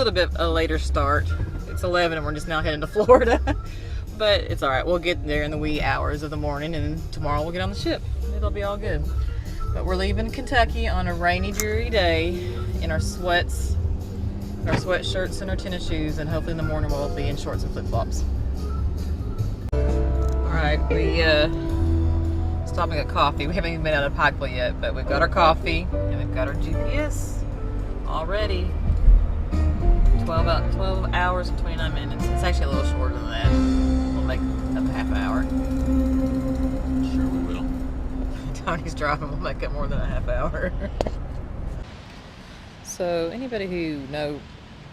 little bit a later start. It's 11 and we're just now heading to Florida. But it's alright. We'll get there in the wee hours of the morning and tomorrow we'll get on the ship. It'll be all good. But we're leaving Kentucky on a rainy, dreary day in our sweats, our sweatshirts and our tennis shoes, and hopefully in the morning we'll be in shorts and flip-flops. Alright, we stopping at coffee. We haven't even been out of Pikeville yet, but we've got our coffee and we've got our GPS already. 12 hours and 29 minutes. It's actually a little shorter than that. We'll make up a half hour. Sure we will. Tony's driving, we'll make up more than a half hour. So anybody who know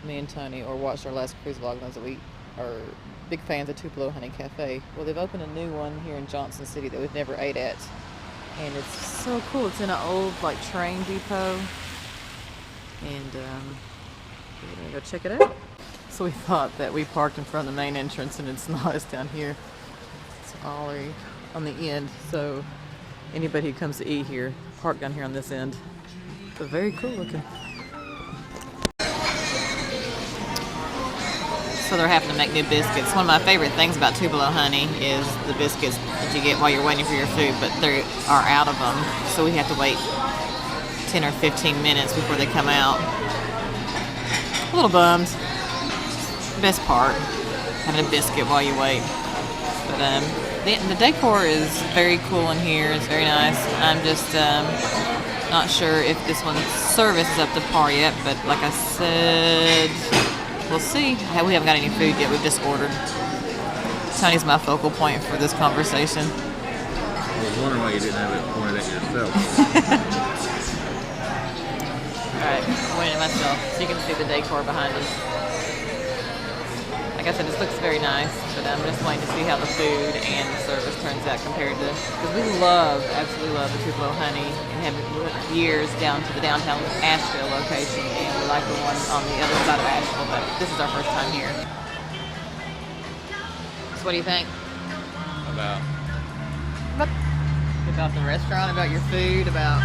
me and Tony or watched our last cruise vlog knows that we are big fans of Tupelo Honey Cafe. Well, they've opened a new one here in Johnson City that we've never ate at, and it's so cool. It's in an old like train depot, and we're gonna go check it out. So we thought that we parked in front of the main entrance, and it's not. It's down here. It's all on the end. So anybody who comes to eat here, park down here on this end. But very cool looking. So they're having to make new biscuits. One of my favorite things about Tupelo Honey is the biscuits that you get while you're waiting for your food, but they are out of them. So we have to wait 10 or 15 minutes before they come out. A little bummed. Best part, having a biscuit while you wait. But the decor is very cool in here. It's very nice. I'm just not sure if this one's service is up to par yet, but like I said, we'll see. We haven't got any food yet. We've just ordered. Tony's my focal point for this conversation. I was wondering why you didn't have it pointed at yourself. Alright, I'm pointing at myself so you can see the decor behind us. Like I said, this looks very nice, but I'm just waiting to see how the food and the service turns out compared to, because we absolutely love the Tupelo Honey and have years down to the downtown Asheville location, and we like the one on the other side of Asheville, but this is our first time here. So what do you think? About the restaurant, about your food, about...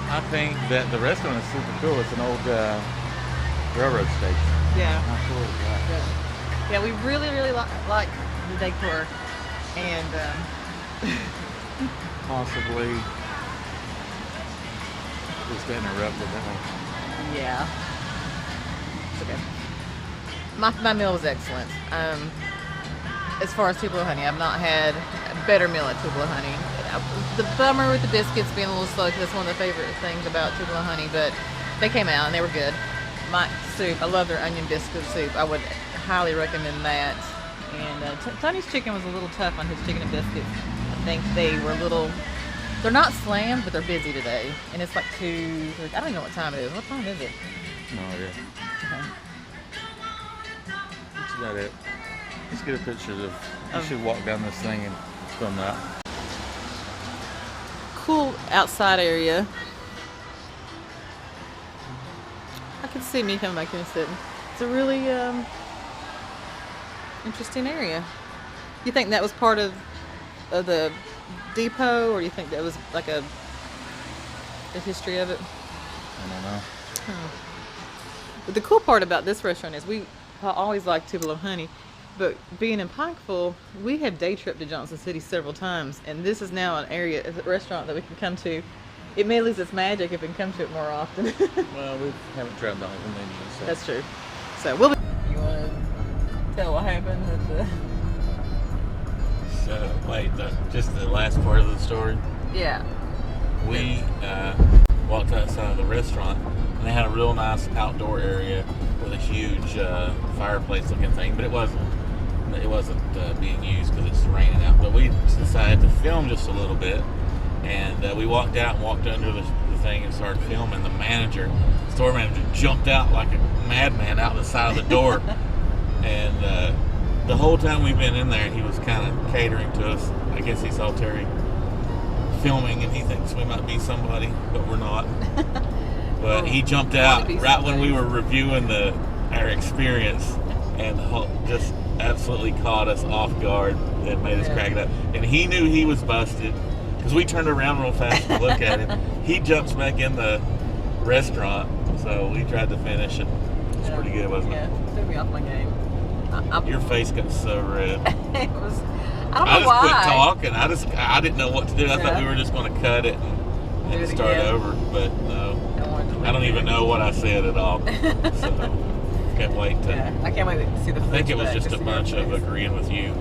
I think that the restaurant is super cool. It's an old railroad station. Yeah. How cool is that? Yeah, we really like the decor, and Possibly just interrupted that. Yeah. It's okay. My meal was excellent. As far as Tupelo Honey, I've not had a better meal at Tupelo Honey. The bummer with the biscuits being a little slow, because that's one of the favorite things about Tupelo Honey, but they came out and they were good. My soup, I love their onion biscuit soup. I would highly recommend that. And Tony's chicken was a little tough on his chicken and biscuits. I think they were a little, they're not slammed, but they're busy today. And it's like 2, 3, I don't even know what time it is. What time is it? No idea. Okay. That's about it. Let's get a picture of, you should walk down this thing and film that. Cool outside area. I can see me coming back here and sitting. It's a really interesting area. You think that was part of the depot, or do you think that was like the history of it? I don't know. Huh. But the cool part about this restaurant is I always liked Tupelo Honey, but being in Pikeville, we have day tripped to Johnson City several times, and this is now an area, a restaurant that we can come to. It may lose its magic if we can come to it more often. Well, we haven't tried the whole menu. So. That's true. So we'll be... You want to tell what happened with the... So, wait, just the last part of the story? Yeah. We walked outside of the restaurant, and they had a real nice outdoor area with a huge fireplace looking thing, but it wasn't being used because it's raining out. But we decided to film just a little bit, and we walked out and walked under the thing and started filming. The store manager jumped out like a madman out the side of the door. And the whole time we've been in there, he was kind of catering to us. I guess he saw Terry filming and he thinks we might be somebody, but we're not. But he jumped out right when we were reviewing our experience, and just absolutely caught us off guard and made us crack it up. And he knew he was busted because we turned around real fast to look at him. He jumps back in the restaurant, so we tried to finish it. was pretty good, wasn't Yeah, it? threw me off my game. Your face got so red. It was. I don't I know just why. quit talking. I didn't know what to do. I thought we were just going to cut it Do and it start again. over, but no. I don't even know what I said at all. So can't wait to. Yeah, I can't wait to see the. I think it was just a bunch of agreeing with you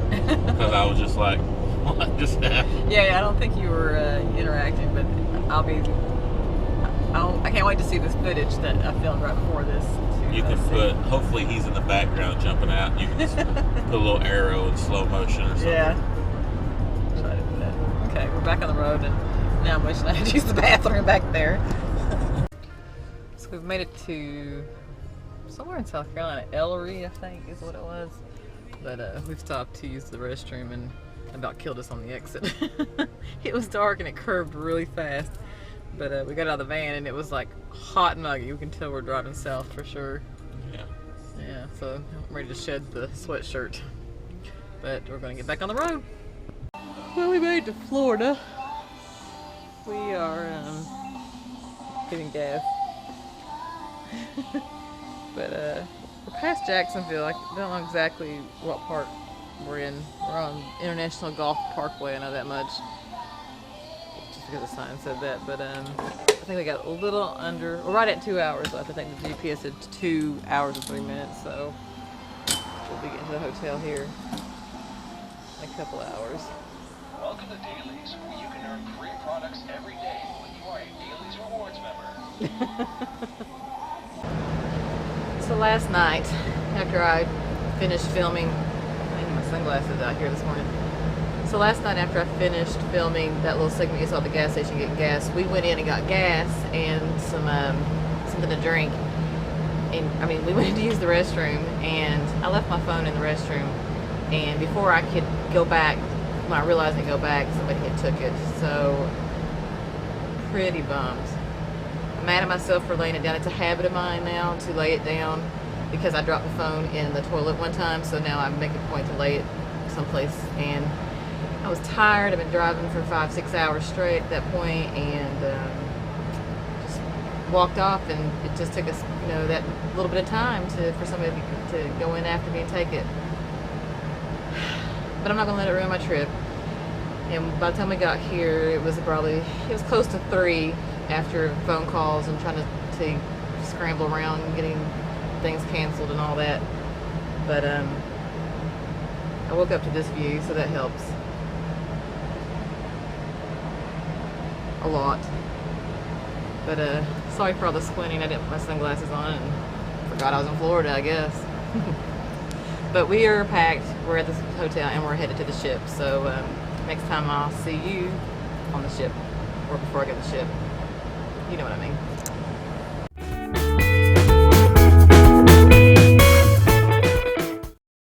because I was just like, what just happened? Yeah, I don't think you were interacting, but I can't wait to see this footage that I filmed right before this. You can put. Hopefully, he's in the background jumping out. You can just put a little arrow in slow motion or something. Yeah. Try to do that. Okay, we're back on the road, and now I'm wishing I had used the bathroom back there. So we've made it to somewhere in South Carolina, Ellery, I think is what it was. But we've stopped to use the restroom and about killed us on the exit. It was dark and it curved really fast. But we got out of the van and it was like hot and muggy. You can tell we're driving south for sure. Yeah. Yeah, so I'm ready to shed the sweatshirt. But we're going to get back on the road. Well, we made it to Florida. We are getting gas. But we're past Jacksonville. I don't know exactly what part we're in. We're on International Golf Parkway, I know that much. Just because the sign said that. But I think we got a little under, or right at 2 hours left. I think the GPS said 2 hours and 3 minutes, so we'll be getting to the hotel here in a couple of hours. Welcome to Dailies, where you can earn free products every day when you are a Dailies Rewards member. So last night, after I finished filming, I need my sunglasses out here this morning. So last night after I finished filming that little segment you saw at the gas station getting gas, we went in and got gas and some something to drink. And I mean, we went in to use the restroom, and I left my phone in the restroom. And before I could go back, when I realized I'd go back, somebody had took it. So pretty bummed. I'm mad at myself for laying it down. It's a habit of mine now to lay it down because I dropped the phone in the toilet one time. So now I make a point to lay it someplace. And I was tired. I've been driving for 5-6 hours straight at that point, and just walked off. And it just took us, you know, that little bit of time for somebody to go in after me and take it. But I'm not gonna let it ruin my trip. And by the time we got here, it was close to 3 after phone calls and trying to scramble around and getting things canceled and all that. But I woke up to this view, so that helps a lot. But sorry for all the squinting. I didn't put my sunglasses on and forgot I was in Florida, I guess. But we are packed. We're at this hotel and we're headed to the ship. So next time I'll see you on the ship, or before I get the ship. You know what I mean.